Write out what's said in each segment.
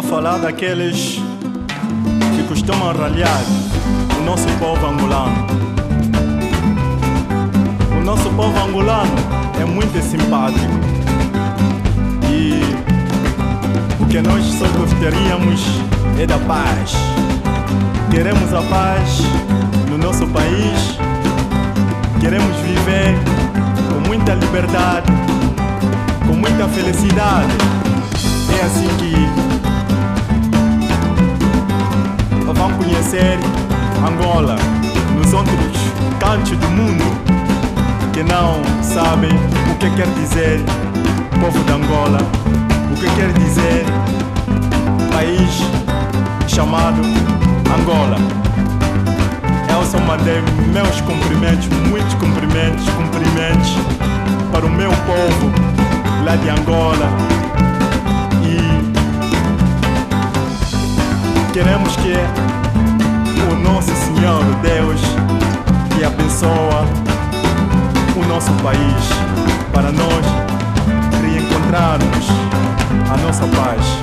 vou falar daqueles que costumam ralhar o nosso povo angolano. O nosso povo angolano é muito simpático e o que nós só gostaríamos é da paz. Queremos a paz no nosso país, queremos viver com muita liberdade, com muita felicidade. É assim que vão conhecer Angola nos outros cantos do mundo que não sabem o que quer dizer povo de Angola, o que quer dizer país chamado Angola. Eu só mandei meus cumprimentos, muitos cumprimentos para o meu povo lá de Angola. E queremos que o nosso Senhor Deus que abençoa o nosso país para nós reencontrarmos a nossa paz.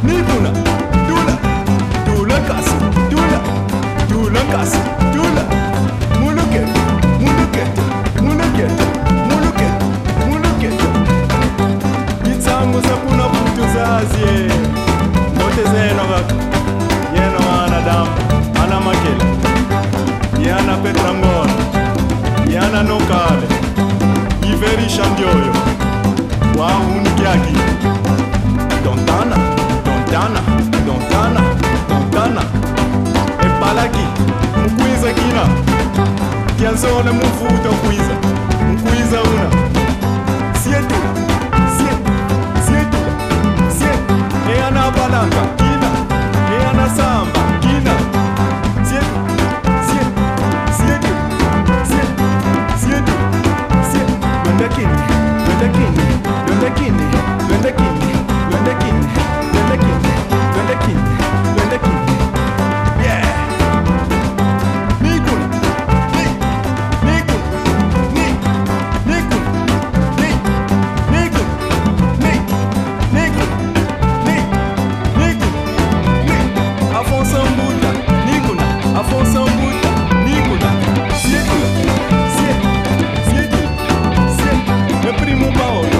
Nikuna, Dula Kasi, Dula, Muluket, Itsangu sapuna putu zazie, Mote zeno gak, Yeno ana dam, ana makele, Yana Petrangon, Yana Nokale, Iveri Shandioyo, Wa Unikiaki, Dontana, Epalaki, Mkwiza kina, Kianzone mufuta Mkwiza una, Sietu, Eana balanga, kina, Eana samba, kina, Sietu, meu primo Paulo.